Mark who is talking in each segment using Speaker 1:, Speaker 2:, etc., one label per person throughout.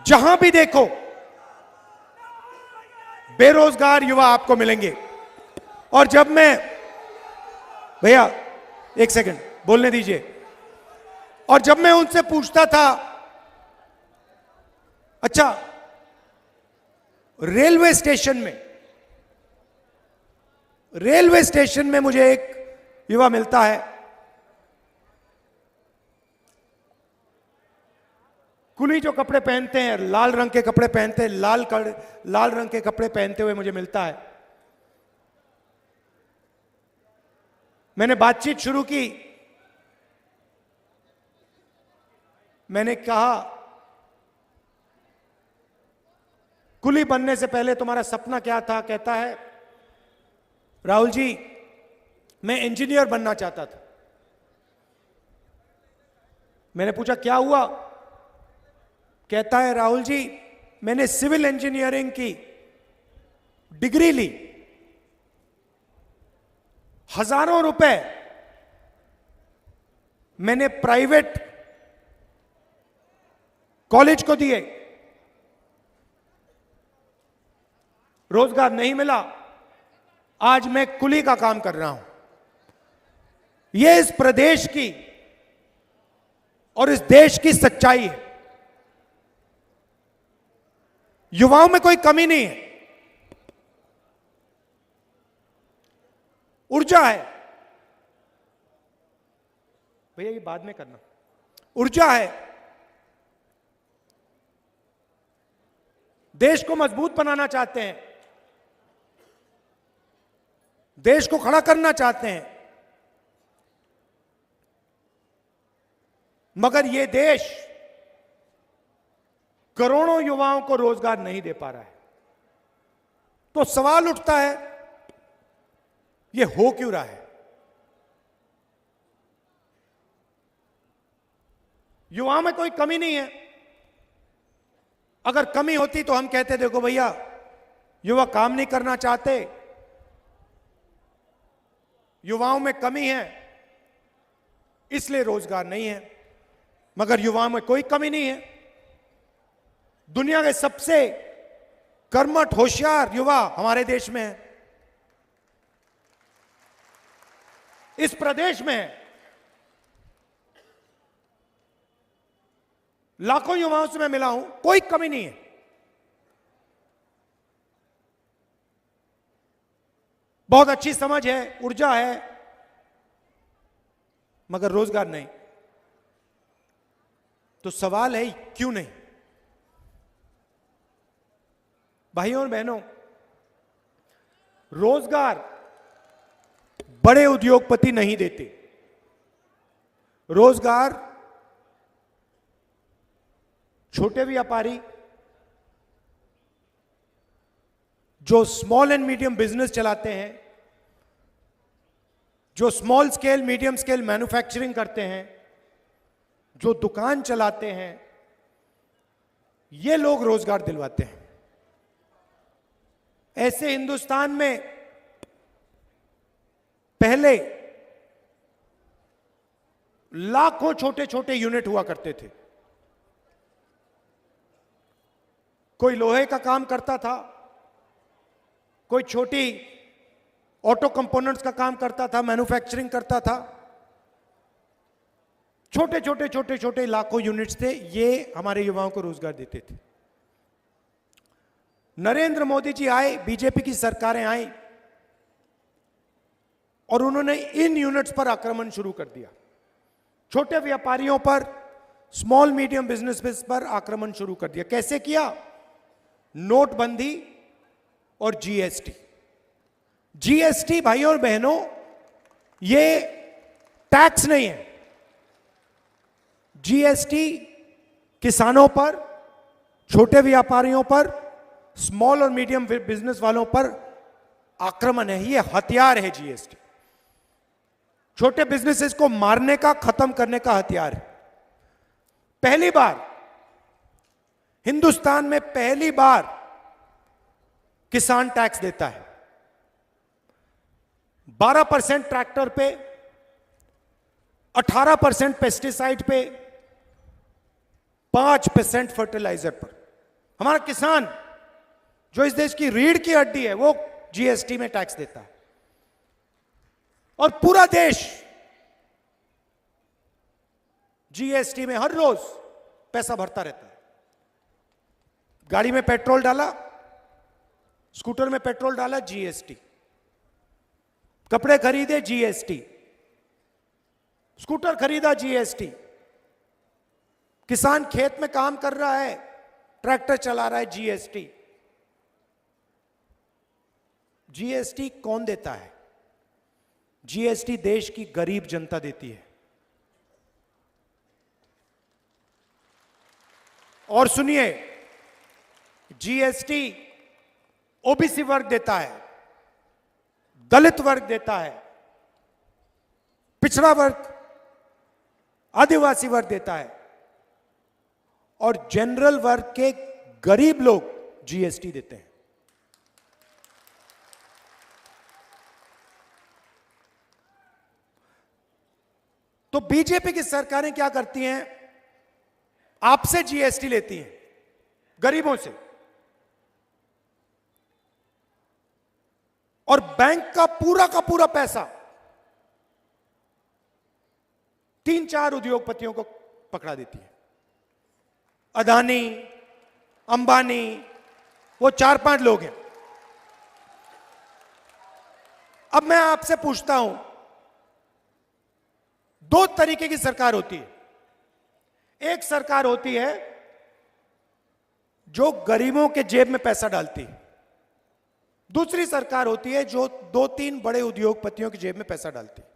Speaker 1: जहां भी देखो बेरोजगार युवा आपको मिलेंगे। और जब मैं, भैया एक सेकंड बोलने दीजिए, और जब मैं उनसे पूछता था, अच्छा रेलवे स्टेशन में मुझे एक युवा मिलता है, कुली जो कपड़े पहनते हैं, लाल रंग के कपड़े पहनते हैं, लाल रंग के कपड़े पहनते हुए मुझे मिलता है। मैंने बातचीत शुरू की, मैंने कहा कुली बनने से पहले तुम्हारा सपना क्या था? कहता है राहुल जी मैं इंजीनियर बनना चाहता था। मैंने पूछा क्या हुआ? कहता है राहुल जी मैंने सिविल इंजीनियरिंग की डिग्री ली, हजारों रुपए मैंने प्राइवेट कॉलेज को दिए, रोजगार नहीं मिला, आज मैं कुली का काम कर रहा हूं। यह इस प्रदेश की और इस देश की सच्चाई है। युवाओं में कोई कमी नहीं है, ऊर्जा है। भैया ये बाद में करना, ऊर्जा है। देश को मजबूत बनाना चाहते हैं, देश को खड़ा करना चाहते हैं, मगर यह देश करोड़ों युवाओं को रोजगार नहीं दे पा रहा है। तो सवाल उठता है यह हो क्यों रहा है? युवाओं में कोई कमी नहीं है। अगर कमी होती तो हम कहते देखो भैया युवा काम नहीं करना चाहते, युवाओं में कमी है इसलिए रोजगार नहीं है। मगर युवाओं में कोई कमी नहीं है। दुनिया के सबसे कर्मठ होशियार युवा हमारे देश में है, इस प्रदेश में है। लाखों युवाओं से मैं मिला हूं, कोई कमी नहीं है। बहुत अच्छी समझ है, ऊर्जा है, मगर रोजगार नहीं। तो सवाल है क्यों नहीं? भाइयों और बहनों, रोजगार बड़े उद्योगपति नहीं देते, रोजगार छोटे व्यापारी जो स्मॉल एंड मीडियम बिजनेस चलाते हैं, जो small scale medium scale manufacturing करते हैं, जो दुकान चलाते हैं, ये लोग रोजगार दिलवाते हैं। ऐसे हिंदुस्तान में पहले लाखों छोटे छोटे यूनिट हुआ करते थे। कोई लोहे का काम करता था, कोई छोटी ऑटो कंपोनेंट्स का काम करता था, मैन्युफैक्चरिंग करता था। छोटे छोटे छोटे छोटे लाखों यूनिट्स थे, ये हमारे युवाओं को रोजगार देते थे। नरेंद्र मोदी जी आए, बीजेपी की सरकारें आई और उन्होंने इन यूनिट्स पर आक्रमण शुरू कर दिया। छोटे व्यापारियों पर, स्मॉल मीडियम बिजनेस पर आक्रमण शुरू कर दिया। कैसे किया? नोटबंदी और जीएसटी। जीएसटी भाइयों और बहनों ये टैक्स नहीं है। जीएसटी किसानों पर, छोटे व्यापारियों पर, स्मॉल और मीडियम बिजनेस वालों पर आक्रमण है। ये हथियार है जीएसटी। छोटे बिजनेसेस को मारने का, खत्म करने का हथियार है। पहली बार हिंदुस्तान में, पहली बार किसान टैक्स देता है। 12% ट्रैक्टर पे, 18% पेस्टिसाइड पे, 5% फर्टिलाइजर पर। हमारा किसान जो इस देश की रीढ़ की हड्डी है, वो जीएसटी में टैक्स देता है। और पूरा देश जीएसटी में हर रोज पैसा भरता रहता है। गाड़ी में पेट्रोल डाला, स्कूटर में पेट्रोल डाला, जीएसटी। कपड़े खरीदे, जीएसटी। स्कूटर खरीदा, जीएसटी। किसान खेत में काम कर रहा है, ट्रैक्टर चला रहा है, जीएसटी। जीएसटी कौन देता है? जीएसटी देश की गरीब जनता देती है। और सुनिए, जीएसटी ओबीसी वर्ग देता है, दलित वर्ग देता है, पिछड़ा वर्ग, आदिवासी वर्ग देता है, और जनरल वर्ग के गरीब लोग जीएसटी देते हैं। तो बीजेपी की सरकारें क्या करती हैं? आपसे जीएसटी लेती हैं, गरीबों से, और बैंक का पूरा पैसा 3-4 उद्योगपतियों को पकड़ा देती है। अदानी, अंबानी, वो 4-5 लोग हैं। अब मैं आपसे पूछता हूं, 2 तरीके की सरकार होती है। एक सरकार होती है जो गरीबों के जेब में पैसा डालती है, दूसरी सरकार होती है जो 2-3 बड़े उद्योगपतियों की जेब में पैसा डालती है।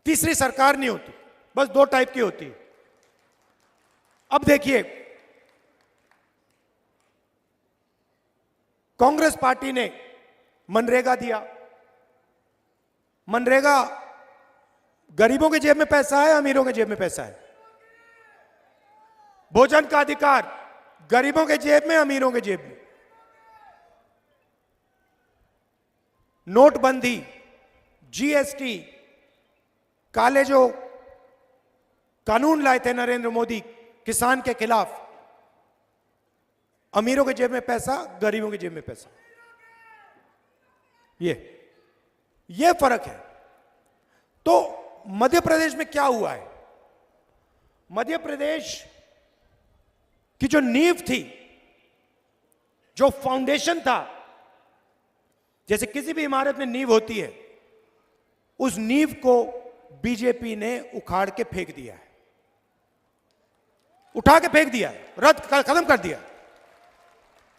Speaker 1: तीसरी सरकार नहीं होती, बस 2 टाइप की होती है। अब देखिए, कांग्रेस पार्टी ने मनरेगा दिया। मनरेगा गरीबों के जेब में पैसा है, अमीरों के जेब में पैसा है? भोजन का अधिकार गरीबों के जेब में, अमीरों के जेब में? नोटबंदी, जीएसटी, काले जो कानून लाए थे नरेंद्र मोदी किसान के खिलाफ, अमीरों के जेब में पैसा, गरीबों के जेब में पैसा। ये फर्क है। तो मध्य प्रदेश में क्या हुआ है? मध्य प्रदेश की जो नींव थी, जो फाउंडेशन था, जैसे किसी भी इमारत में नींव होती है, उस नींव को बीजेपी ने उखाड़ के फेंक दिया है, उठा के फेंक दिया है, खत्म कर दिया।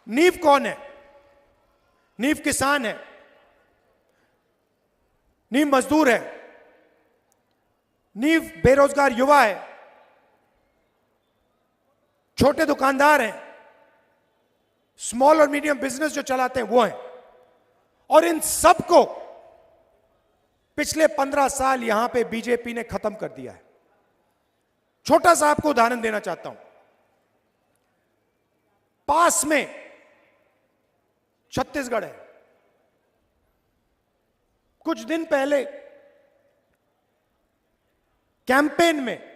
Speaker 1: नींव कौन है? नींव किसान है, नींव मजदूर है, नींव बेरोजगार युवा है, छोटे दुकानदार हैं, स्मॉल और मीडियम बिजनेस जो चलाते हैं वो हैं। और इन सबको पिछले 15 साल यहां पे बीजेपी ने खत्म कर दिया है। छोटा सा आपको उदाहरण देना चाहता हूं। पास में छत्तीसगढ़ है। कुछ दिन पहले कैंपेन में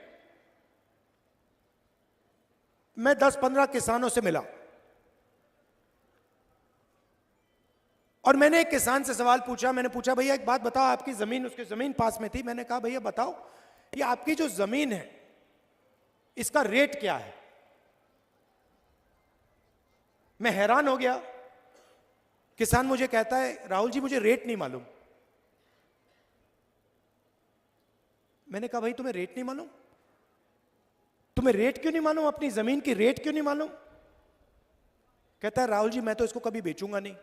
Speaker 1: मैं 10-15 किसानों से मिला और मैंने एक किसान से सवाल पूछा। मैंने पूछा, भैया एक बात बताओ, आपकी जमीन, उसकी जमीन पास में थी। मैंने कहा, भैया बताओ, ये आपकी जो जमीन है इसका रेट क्या है? मैं हैरान हो गया। किसान मुझे कहता है, राहुल जी मुझे रेट नहीं मालूम। मैंने कहा, भाई तुम्हें रेट नहीं मालूम? तुम्हें रेट क्यों नहीं मालूम? अपनी जमीन की रेट क्यों नहीं मालूम? कहता है, राहुल जी मैं तो इसको कभी बेचूंगा नहीं,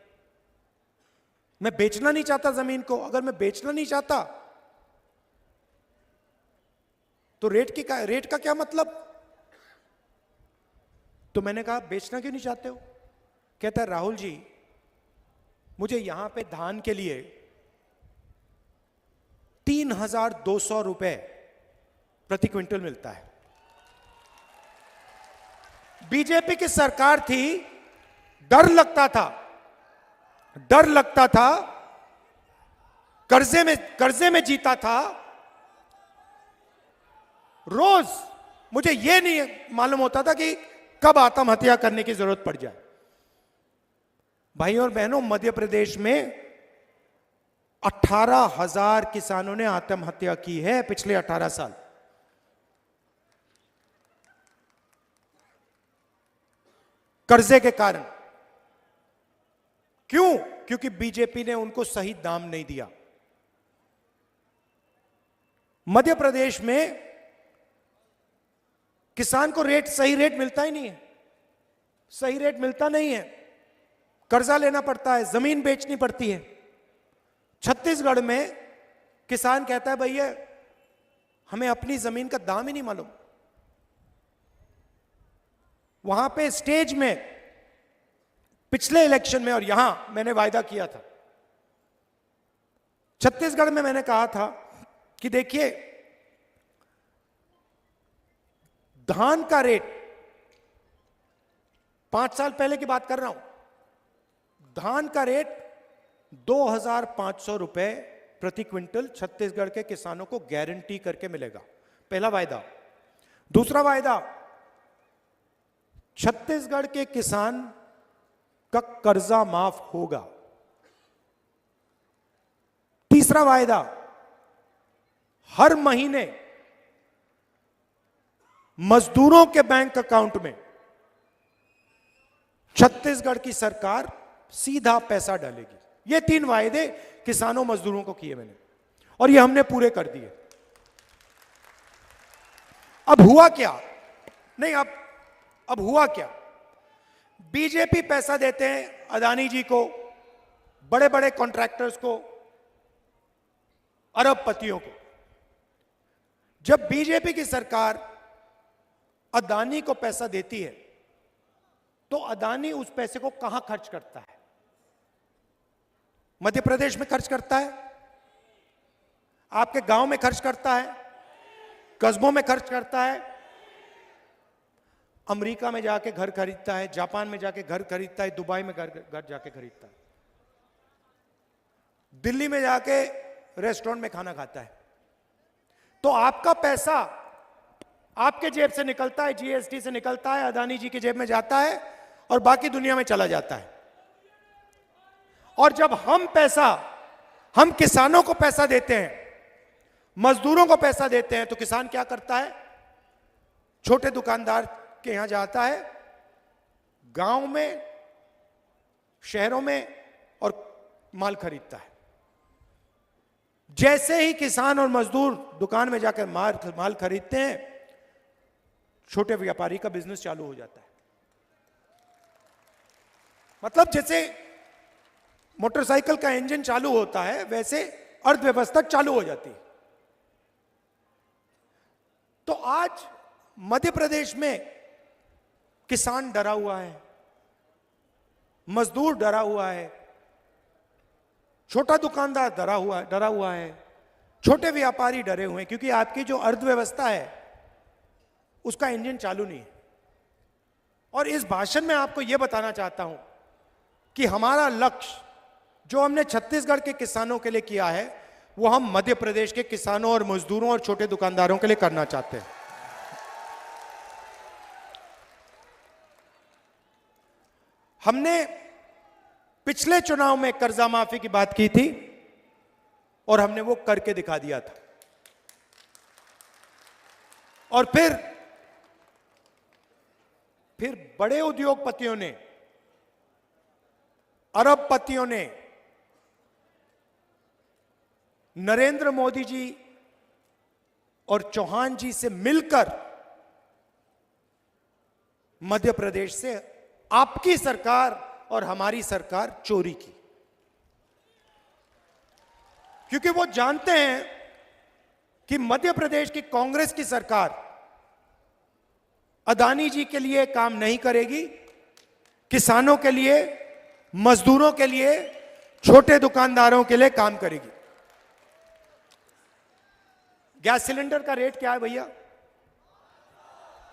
Speaker 1: मैं बेचना नहीं चाहता जमीन को। अगर मैं बेचना नहीं चाहता तो रेट का क्या मतलब? तो मैंने कहा, बेचना क्यों नहीं चाहते हो? कहता है, राहुल जी मुझे यहां पे धान के लिए 3,200 रुपए प्रति क्विंटल मिलता है। बीजेपी की सरकार थी, डर लगता था, कर्जे में जीता था। रोज मुझे यह नहीं मालूम होता था कि कब आत्महत्या करने की जरूरत पड़ जाए। भाइयों और बहनों, मध्य प्रदेश में 18,000 किसानों ने आत्महत्या की है पिछले 18 साल। कर्जे के कारण। क्यों? क्योंकि बीजेपी ने उनको सही दाम नहीं दिया। मध्य प्रदेश में किसान को सही रेट मिलता ही नहीं है। सही रेट मिलता नहीं है, कर्जा लेना पड़ता है, जमीन बेचनी पड़ती है। छत्तीसगढ़ में किसान कहता है भैया हमें अपनी जमीन का दाम ही नहीं मालूम। वहां पे स्टेज में पिछले इलेक्शन में, और यहां मैंने वायदा किया था, छत्तीसगढ़ में मैंने कहा था कि देखिए धान का रेट, 5 साल पहले की बात कर रहा हूं, धान का रेट 2,500 रुपए प्रति क्विंटल छत्तीसगढ़ के किसानों को गारंटी करके मिलेगा। पहला वायदा। दूसरा वायदा, छत्तीसगढ़ के किसान का कर्जा माफ होगा। तीसरा वायदा, हर महीने मजदूरों के बैंक अकाउंट में छत्तीसगढ़ की सरकार सीधा पैसा डालेगी। ये 3 वायदे किसानों मजदूरों को किए मैंने, और ये हमने पूरे कर दिए। अब हुआ क्या? नहीं, अब हुआ क्या? बीजेपी पैसा देते हैं अदानी जी को, बड़े बड़े कॉन्ट्रैक्टर्स को, अरबपतियों को। जब बीजेपी की सरकार अदानी को पैसा देती है तो अदानी उस पैसे को कहां खर्च करता है? मध्य प्रदेश में खर्च करता है, आपके गांव में खर्च करता है, कस्बों में खर्च करता है, अमेरिका में जाके घर खरीदता है, जापान में जाके घर खरीदता है, दुबई में घर जाके खरीदता है, दिल्ली में जाके रेस्टोरेंट में खाना खाता है। तो आपका पैसा आपके जेब से निकलता है, जीएसटी से निकलता है, अदानी जी की जेब में जाता है और बाकी दुनिया में चला जाता है। और जब हम किसानों को पैसा देते हैं, मजदूरों को पैसा देते हैं, तो किसान क्या करता है? छोटे दुकानदार के यहां जाता है, गांव में, शहरों में, और माल खरीदता है। जैसे ही किसान और मजदूर दुकान में जाकर माल खरीदते हैं, छोटे व्यापारी का बिजनेस चालू हो जाता है। मतलब जैसे मोटरसाइकिल का इंजन चालू होता है, वैसे अर्थव्यवस्था चालू हो जाती है। तो आज मध्य प्रदेश में किसान डरा हुआ है, मजदूर डरा हुआ है, छोटा दुकानदार डरा हुआ है, छोटे व्यापारी डरे हुए हैं, क्योंकि आपकी जो अर्थव्यवस्था है उसका इंजन चालू नहीं है। और इस भाषण में आपको यह बताना चाहता हूं कि हमारा लक्ष्य जो हमने छत्तीसगढ़ के किसानों के लिए किया है, वो हम मध्य प्रदेश के किसानों और मजदूरों और छोटे दुकानदारों के लिए करना चाहते हैं। हमने पिछले चुनाव में कर्जा माफी की बात की थी और हमने वो करके दिखा दिया था। और फिर बड़े उद्योगपतियों ने, अरबपतियों ने नरेंद्र मोदी जी और चौहान जी से मिलकर मध्य प्रदेश से आपकी सरकार और हमारी सरकार चोरी की। क्योंकि वो जानते हैं कि मध्य प्रदेश की कांग्रेस की सरकार अदानी जी के लिए काम नहीं करेगी, किसानों के लिए, मजदूरों के लिए, छोटे दुकानदारों के लिए काम करेगी। गैस सिलेंडर का रेट क्या है भैया?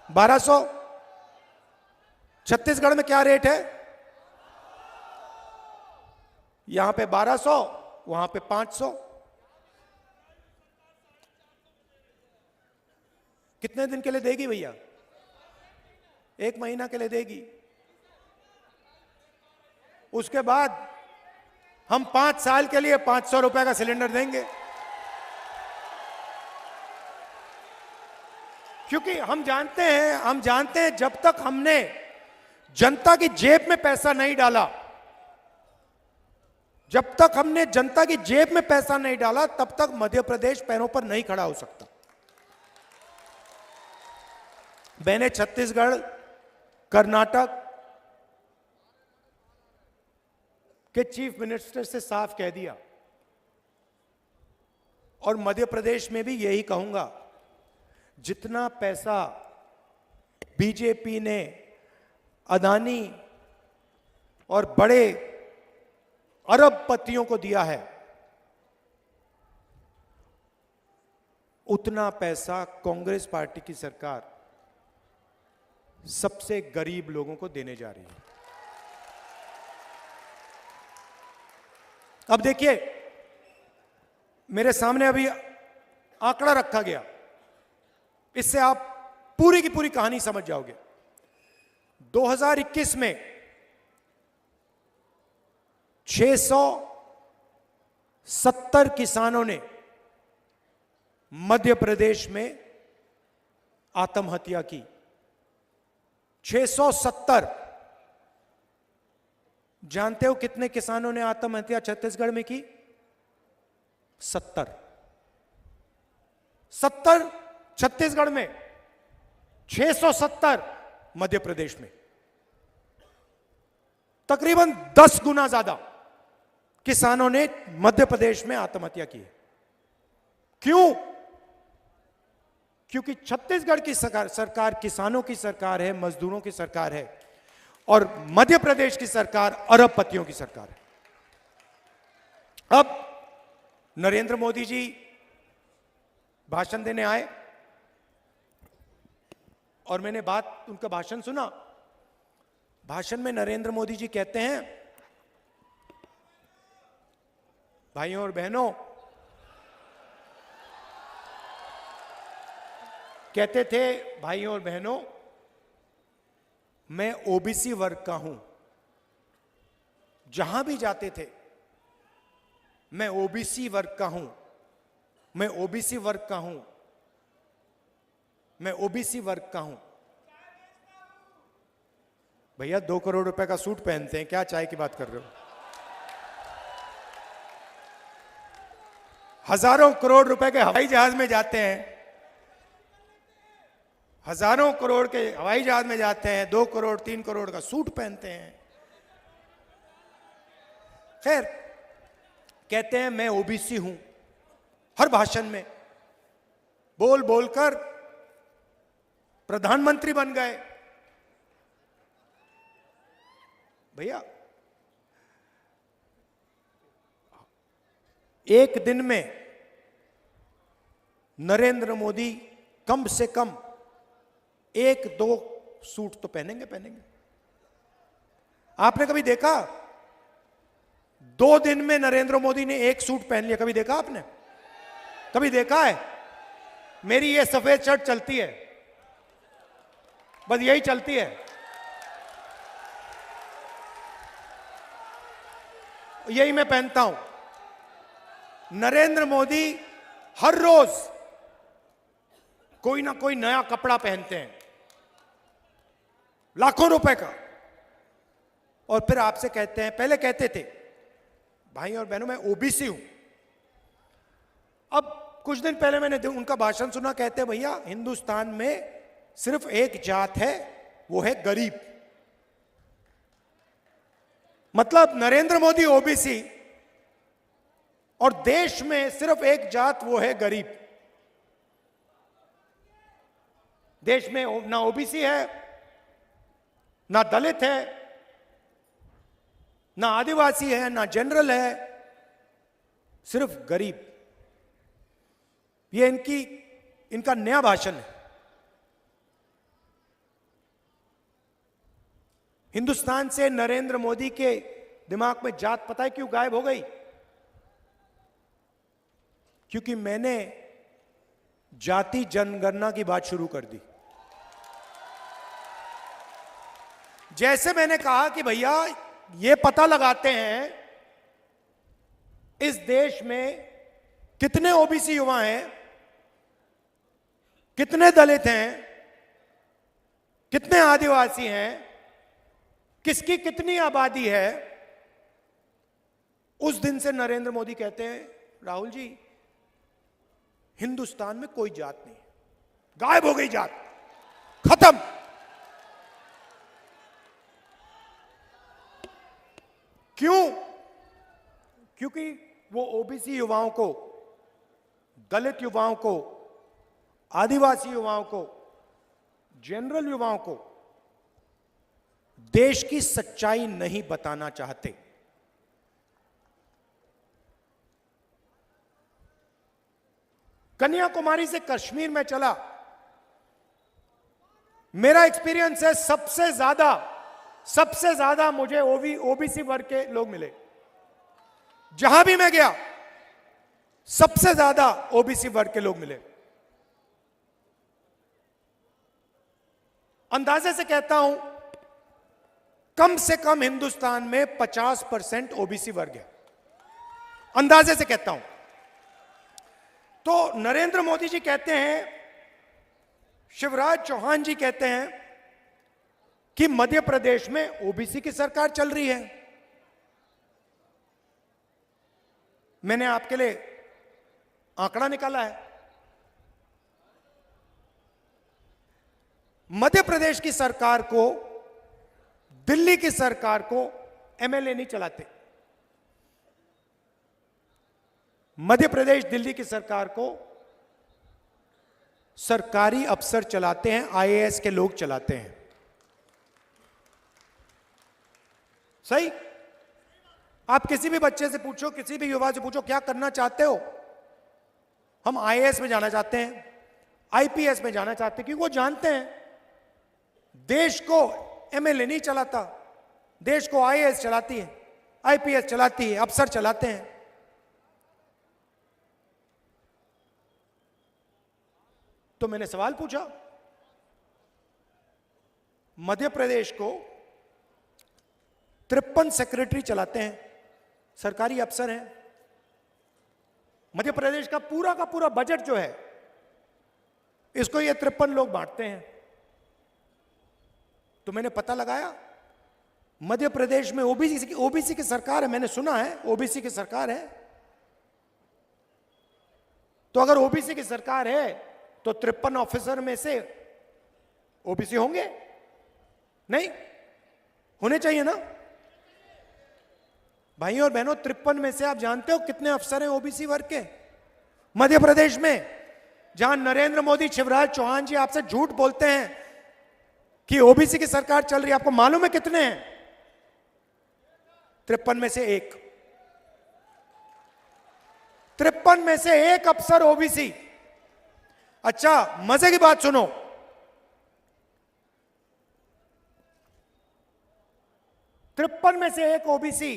Speaker 1: 1200। छत्तीसगढ़ में क्या रेट है? यहां पे 1200, वहां पे 500। कितने दिन के लिए देगी भैया? 1 महीना के लिए देगी। उसके बाद हम 5 साल के लिए 500 रुपए का सिलेंडर देंगे। क्योंकि हम जानते हैं जब तक हमने जनता की जेब में पैसा नहीं डाला, जब तक हमने जनता की जेब में पैसा नहीं डाला, तब तक मध्य प्रदेश पैरों पर नहीं खड़ा हो सकता। मैंने छत्तीसगढ़, कर्नाटक के चीफ मिनिस्टर से साफ कह दिया और मध्य प्रदेश में भी यही कहूंगा, जितना पैसा बीजेपी ने अदानी और बड़े अरबपतियों को दिया है, उतना पैसा कांग्रेस पार्टी की सरकार सबसे गरीब लोगों को देने जा रही है। अब देखिए, मेरे सामने अभी आंकड़ा रखा गया, इससे आप पूरी की पूरी कहानी समझ जाओगे। 2021 में 670 किसानों ने मध्य प्रदेश में आत्महत्या की। 670। जानते हो कितने किसानों ने आत्महत्या छत्तीसगढ़ में की? 70 छत्तीसगढ़ में, 670 मध्य प्रदेश में। तकरीबन 10 गुना ज्यादा किसानों ने मध्य प्रदेश में आत्महत्या की है। क्यों? क्योंकि छत्तीसगढ़ की सरकार किसानों की सरकार है, मजदूरों की सरकार है, और मध्य प्रदेश की सरकार अरबपतियों की सरकार है। अब नरेंद्र मोदी जी भाषण देने आए और मैंने उनका भाषण सुना। भाषण में नरेंद्र मोदी जी कहते हैं, भाइयों और बहनों, कहते थे, भाइयों और बहनों, मैं ओबीसी वर्ग का हूं। जहां भी जाते थे, मैं ओबीसी वर्ग का हूं, मैं ओबीसी वर्ग का हूं, मैं ओबीसी वर्ग का हूं। भैया 2 करोड़ रुपए का सूट पहनते हैं, क्या चाय की बात कर रहे हो? हजारों करोड़ रुपए के हवाई जहाज में जाते हैं, हजारों करोड़ के हवाई जहाज में जाते हैं, 2 करोड़ 3 करोड़ का सूट पहनते हैं। खैर, कहते हैं मैं ओबीसी हूं। हर भाषण में बोल बोलकर प्रधानमंत्री बन गए। भैया, एक दिन में नरेंद्र मोदी कम से कम 1-2 सूट तो पहनेंगे। आपने कभी देखा 2 दिन में नरेंद्र मोदी ने 1 सूट पहन लिया? कभी देखा आपने? कभी देखा है? मेरी ये सफेद शर्ट चलती है, बस यही चलती है। यही मैं पहनता हूं। नरेंद्र मोदी हर रोज कोई ना कोई नया कपड़ा पहनते हैं, लाखों रुपए का, और फिर आपसे कहते हैं, पहले कहते थे, भाई और बहनों, मैं ओबीसी हूं। अब कुछ दिन पहले मैंने उनका भाषण सुना, कहते हैं, भैया हिंदुस्तान में सिर्फ एक जात है, वो है गरीब। मतलब नरेंद्र मोदी ओबीसी, और देश में सिर्फ एक जात, वो है गरीब। देश में ना ओबीसी है, ना दलित है, ना आदिवासी है, ना जनरल है, सिर्फ गरीब। ये इनका नया भाषण है। हिंदुस्तान से नरेंद्र मोदी के दिमाग में जात पता है क्यों गायब हो गई? क्योंकि मैंने जाति जनगणना की बात शुरू कर दी। जैसे मैंने कहा कि भैया ये पता लगाते हैं इस देश में कितने ओबीसी युवा हैं, कितने दलित हैं, कितने आदिवासी हैं, किसकी कितनी आबादी है, उस दिन से नरेंद्र मोदी कहते हैं राहुल जी हिंदुस्तान में कोई जात नहीं, गायब हो गई जात, खत्म। क्यों? क्योंकि वो ओबीसी युवाओं को, दलित युवाओं को, आदिवासी युवाओं को, जनरल युवाओं को देश की सच्चाई नहीं बताना चाहते। कन्याकुमारी से कश्मीर में चला, मेरा एक्सपीरियंस है सबसे ज्यादा मुझे ओबीसी वर्ग के लोग मिले। जहां भी मैं गया सबसे ज्यादा ओबीसी वर्ग के लोग मिले। अंदाजे से कहता हूं कम से कम हिंदुस्तान में 50% ओबीसी वर्ग है, अंदाजे से कहता हूं। तो नरेंद्र मोदी जी कहते हैं, शिवराज चौहान जी कहते हैं कि मध्य प्रदेश में ओबीसी की सरकार चल रही है। मैंने आपके लिए आंकड़ा निकाला है। मध्य प्रदेश की सरकार को, दिल्ली की सरकार को एमएलए नहीं चलाते। मध्य प्रदेश दिल्ली की सरकार को सरकारी अफसर चलाते हैं, आईएएस के लोग चलाते हैं। सही? आप किसी भी बच्चे से पूछो, किसी भी युवा से पूछो क्या करना चाहते हो, हम आईएएस में जाना चाहते हैं, आईपीएस में जाना चाहते हैं, क्योंकि वो जानते हैं देश को एमएलए नहीं चलाता, देश को आईएएस चलाती है, आईपीएस चलाती है, अफसर चलाते हैं। तो मैंने सवाल पूछा, मध्य प्रदेश को 53 सेक्रेटरी चलाते हैं, सरकारी अफसर हैं। मध्य प्रदेश का पूरा बजट जो है इसको ये 53 लोग बांटते हैं। तो मैंने पता लगाया मध्य प्रदेश में ओबीसी की सरकार है, मैंने सुना है ओबीसी की सरकार है। तो अगर ओबीसी की सरकार है तो 53 ऑफिसर में से ओबीसी होंगे? नहीं होने चाहिए ना भाइयों और बहनों। 53 में से आप जानते हो कितने अफसर हैं ओबीसी वर्ग के मध्य प्रदेश में? जहां नरेंद्र मोदी, शिवराज चौहान जी आपसे झूठ बोलते हैं कि ओबीसी की सरकार चल रही है, आपको मालूम है कितने हैं? 53 में से एक, 53 में से एक अफसर ओबीसी। अच्छा मजे की बात सुनो, तिरपन में से एक ओबीसी।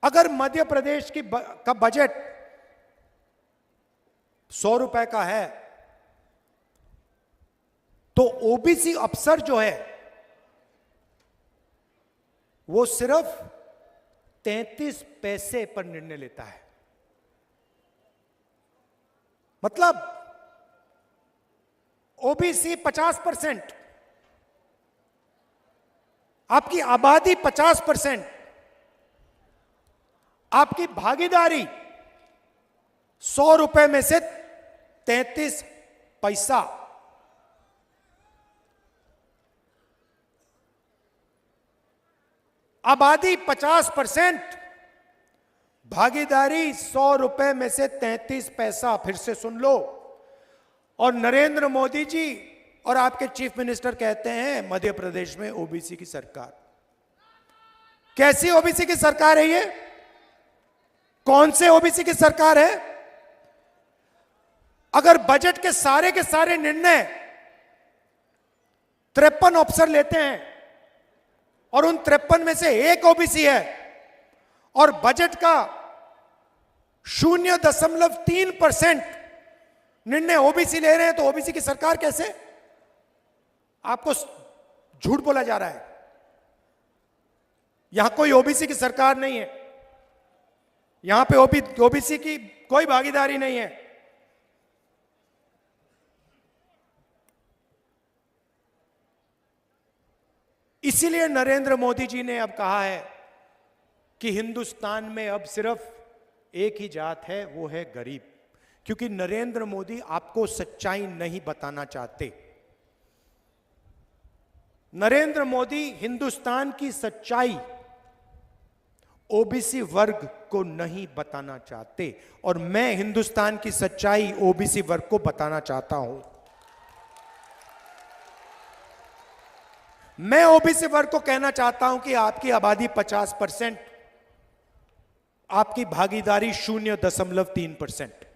Speaker 1: अगर मध्य प्रदेश का बजट 100 रुपए का है तो ओबीसी अफसर जो है वो सिर्फ 33 पैसे पर निर्णय लेता है। मतलब ओबीसी 50%, आपकी आबादी 50%, आपकी भागीदारी 100 रुपए में से 33 पैसा। आबादी 50%, भागीदारी 100 रुपए में से 33 पैसा। फिर से सुन लो। और नरेंद्र मोदी जी और आपके चीफ मिनिस्टर कहते हैं मध्य प्रदेश में ओबीसी की सरकार। कैसी ओबीसी की सरकार है ये? कौन से ओबीसी की सरकार है? अगर बजट के सारे निर्णय 53 अफसर लेते हैं और उन 53 में से एक ओबीसी है और बजट का 0.3% निर्णय ओबीसी ले रहे हैं, तो ओबीसी की सरकार कैसे? आपको झूठ बोला जा रहा है। यहां कोई ओबीसी की सरकार नहीं है, यहां पे ओबीसी की कोई भागीदारी नहीं है। इसीलिए नरेंद्र मोदी जी ने अब कहा है कि हिंदुस्तान में अब सिर्फ एक ही जात है, वो है गरीब। क्योंकि नरेंद्र मोदी आपको सच्चाई नहीं बताना चाहते। नरेंद्र मोदी हिंदुस्तान की सच्चाई ओबीसी वर्ग को नहीं बताना चाहते, और मैं हिंदुस्तान की सच्चाई ओबीसी वर्ग को बताना चाहता हूं। मैं ओबीसी वर्ग को कहना चाहता हूं कि आपकी आबादी 50%, आपकी भागीदारी 0.3%।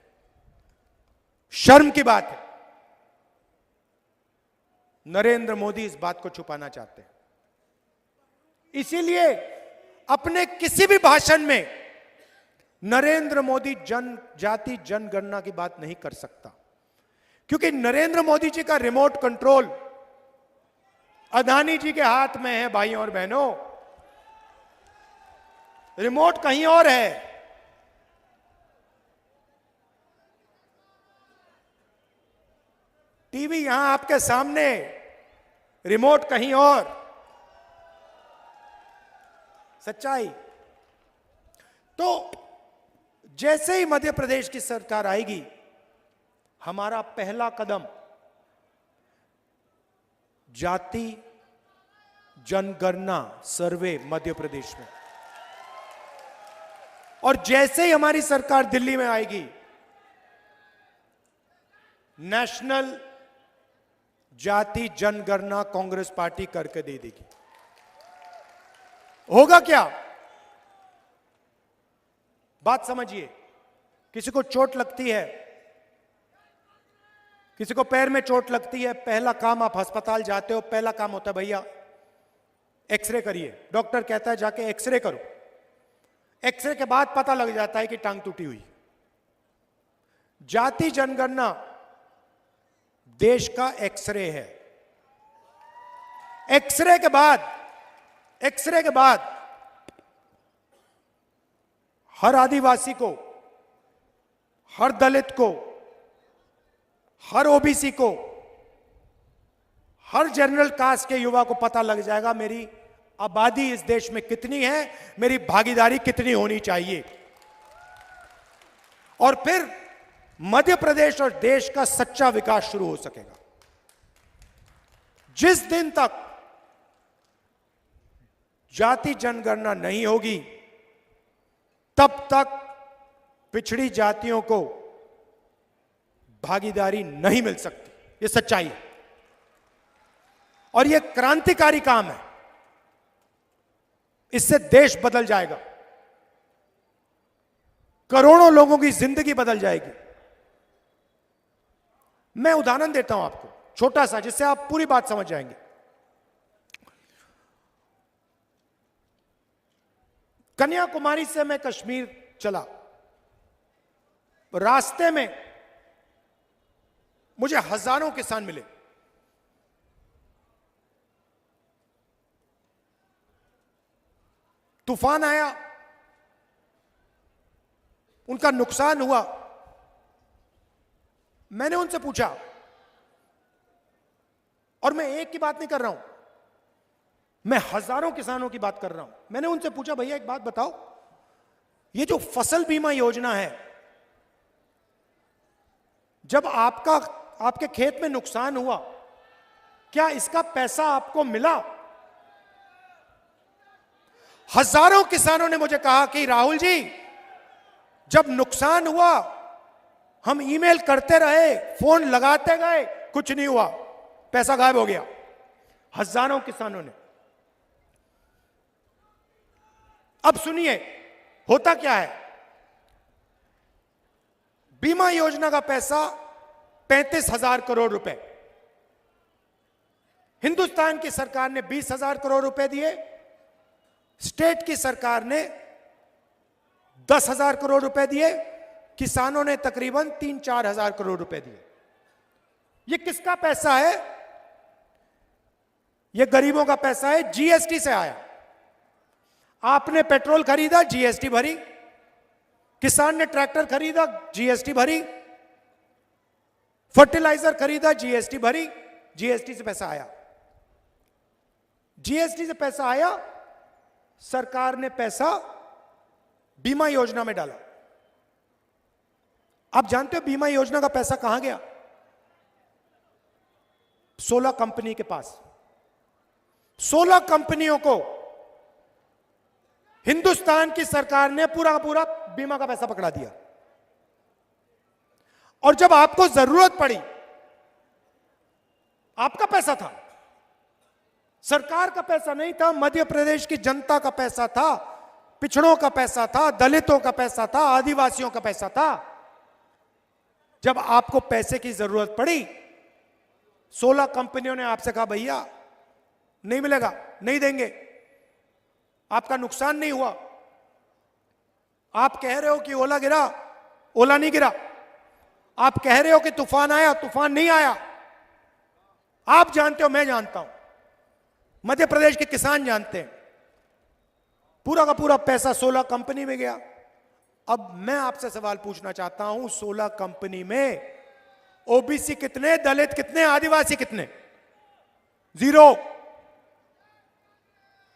Speaker 1: शर्म की बात है। नरेंद्र मोदी इस बात को छुपाना चाहते हैं। इसीलिए अपने किसी भी भाषण में नरेंद्र मोदी जनजाति जनगणना की बात नहीं कर सकता, क्योंकि नरेंद्र मोदी जी का रिमोट कंट्रोल अदानी जी के हाथ में है। भाइयों और बहनों, रिमोट कहीं और है। टीवी यहां आपके सामने, रिमोट कहीं और। सच्चाई। तो जैसे ही मध्य प्रदेश की सरकार आएगी, हमारा पहला कदम जाति जनगणना सर्वे मध्य प्रदेश में, और जैसे ही हमारी सरकार दिल्ली में आएगी, नेशनल जाति जनगणना कांग्रेस पार्टी करके दे देगी। होगा क्या? बात समझिए। किसी को चोट लगती है, किसी को पैर में चोट लगती है, पहला काम आप अस्पताल जाते हो, पहला काम होता है भैया एक्सरे करिए। डॉक्टर कहता है जाके एक्सरे करो। एक्सरे के बाद पता लग जाता है कि टांग टूटी हुई। जाति जनगणना देश का एक्सरे है। एक्सरे के बाद हर आदिवासी को, हर दलित को, हर ओबीसी को, हर जनरल कास्ट के युवा को पता लग जाएगा मेरी आबादी इस देश में कितनी है, मेरी भागीदारी कितनी होनी चाहिए। और फिर मध्य प्रदेश और देश का सच्चा विकास शुरू हो सकेगा। जिस दिन तक जाति जनगणना नहीं होगी, तब तक पिछड़ी जातियों को भागीदारी नहीं मिल सकती। यह सच्चाई है और यह क्रांतिकारी काम है। इससे देश बदल जाएगा, करोड़ों लोगों की जिंदगी बदल जाएगी। मैं उदाहरण देता हूं आपको छोटा सा, जिससे आप पूरी बात समझ जाएंगे। कन्याकुमारी से मैं कश्मीर चला, रास्ते में मुझे हजारों किसान मिले। तूफान आया, उनका नुकसान हुआ। मैंने उनसे पूछा, और मैं एक की बात नहीं कर रहा हूं, मैं हजारों किसानों की बात कर रहा हूं। मैंने उनसे पूछा, भैया एक बात बताओ, ये जो फसल बीमा योजना है, जब आपके खेत में नुकसान हुआ, क्या इसका पैसा आपको मिला? हजारों किसानों ने मुझे कहा कि राहुल जी, जब नुकसान हुआ हम ईमेल करते रहे, फोन लगाते गए, कुछ नहीं हुआ, पैसा गायब हो गया। हजारों किसानों ने। अब सुनिए होता क्या है। बीमा योजना का पैसा 35,000 करोड़ रुपए, हिंदुस्तान की सरकार ने 20,000 करोड़ रुपए दिए, स्टेट की सरकार ने 10,000 करोड़ रुपए दिए, किसानों ने तकरीबन 3-4 हजार करोड़ रुपए दिए। यह किसका पैसा है? यह गरीबों का पैसा है, जीएसटी से आया। आपने पेट्रोल खरीदा, जीएसटी भरी। किसान ने ट्रैक्टर खरीदा, जीएसटी भरी। फर्टिलाइजर खरीदा, जीएसटी भरी। जीएसटी से पैसा आया। जीएसटी से पैसा आया, सरकार ने पैसा बीमा योजना में डाला। आप जानते हो बीमा योजना का पैसा कहां गया? 16 कंपनी के पास। 16 कंपनियों को हिंदुस्तान की सरकार ने पूरा का पूरा बीमा का पैसा पकड़ा दिया। और जब आपको जरूरत पड़ी, आपका पैसा था, सरकार का पैसा नहीं था, मध्य प्रदेश की जनता का पैसा था, पिछड़ों का पैसा था, दलितों का पैसा था, आदिवासियों का पैसा था। जब आपको पैसे की जरूरत पड़ी, 16 कंपनियों ने आपसे कहा भैया नहीं मिलेगा, नहीं देंगे, आपका नुकसान नहीं हुआ। आप कह रहे हो कि ओला गिरा, ओला नहीं गिरा। आप कह रहे हो कि तूफान आया, तूफान नहीं आया। आप जानते हो, मैं जानता हूं, मध्य प्रदेश के किसान जानते हैं, पूरा का पूरा पैसा 16 कंपनी में गया। अब मैं आपसे सवाल पूछना चाहता हूं, 16 कंपनी में ओबीसी कितने, दलित कितने, आदिवासी कितने? 0।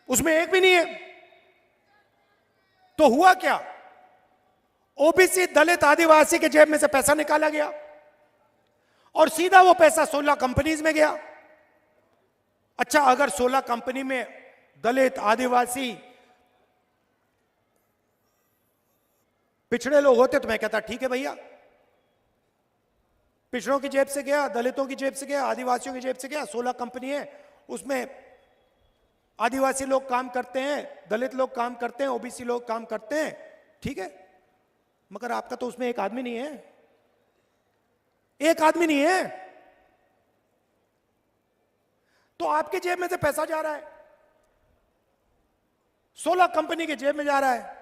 Speaker 1: उसमें एक भी नहीं है। तो हुआ क्या? ओबीसी, दलित, आदिवासी के जेब में से पैसा निकाला गया और सीधा वो पैसा 16 कंपनीज में गया। अच्छा, अगर 16 कंपनी में दलित, आदिवासी, पिछड़े लोग होते तो मैं कहता ठीक है भैया, पिछड़ों की जेब से गया, दलितों की जेब से गया, आदिवासियों की जेब से गया। 16 कंपनी है, उसमें आदिवासी लोग काम करते हैं, दलित लोग काम करते हैं, ओबीसी लोग काम करते हैं, ठीक है। मगर आपका तो उसमें एक आदमी नहीं है, एक आदमी नहीं है। तो आपके जेब में से पैसा जा रहा है, 16 कंपनी के जेब में जा रहा है।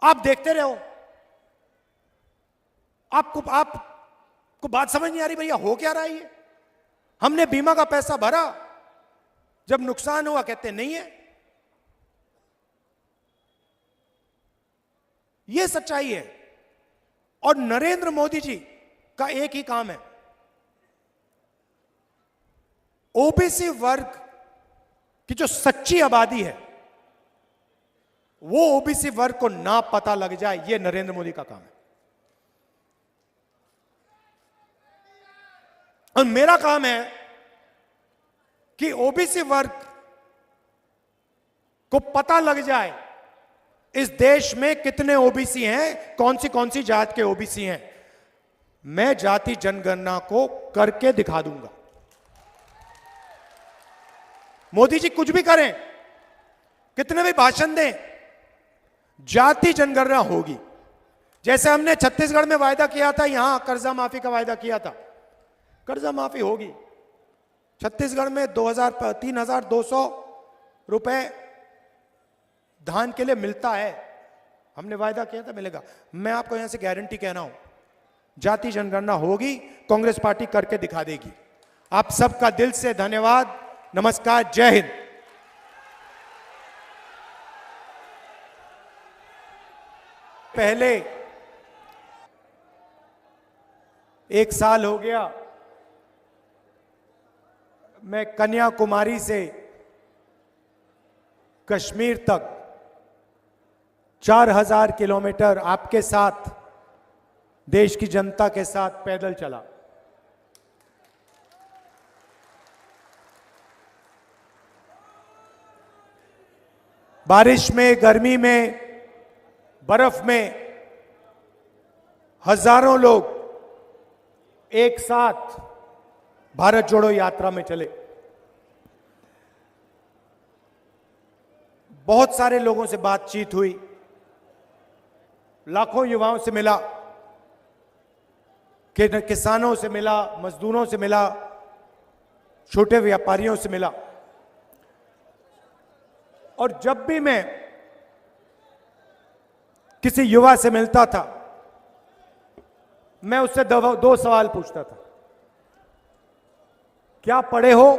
Speaker 1: आप देखते रहो। आपको बात समझ नहीं आ रही भैया, हो क्या रहा है ये? हमने बीमा का पैसा भरा, जब नुकसान हुआ कहते नहीं है। यह सच्चाई है। और नरेंद्र मोदी जी का एक ही काम है, ओबीसी वर्ग की जो सच्ची आबादी है, वो ओबीसी वर्ग को ना पता लग जाए, यह नरेंद्र मोदी का काम है। और मेरा काम है कि ओबीसी वर्ग को पता लग जाए इस देश में कितने ओबीसी हैं, कौन सी जात के ओबीसी हैं। मैं जाति जनगणना को करके दिखा दूंगा। मोदी जी कुछ भी करें, कितने भी भाषण दें, जाति जनगणना होगी। जैसे हमने छत्तीसगढ़ में वायदा किया था, यहां कर्जा माफी का वायदा किया था, कर्जा माफी होगी। छत्तीसगढ़ में 3,200 रुपए धान के लिए मिलता है, हमने वायदा किया था मिलेगा। मैं आपको यहां से गारंटी कह रहा हूं, जाति जनगणना होगी, कांग्रेस पार्टी करके दिखा देगी। आप सबका दिल से धन्यवाद, नमस्कार, जय हिंद। पहले 1 साल हो गया मैं कन्याकुमारी से कश्मीर तक 4000 किलोमीटर आपके साथ, देश की जनता के साथ पैदल चला। बारिश में, गर्मी में, बर्फ में हजारों लोग एक साथ भारत जोड़ो यात्रा में चले। बहुत सारे लोगों से बातचीत हुई, लाखों युवाओं से मिला, किसानों से मिला, मजदूरों से मिला, छोटे व्यापारियों से मिला। और जब भी मैं किसी युवा से मिलता था, मैं उससे 2 सवाल पूछता था। क्या पढ़े हो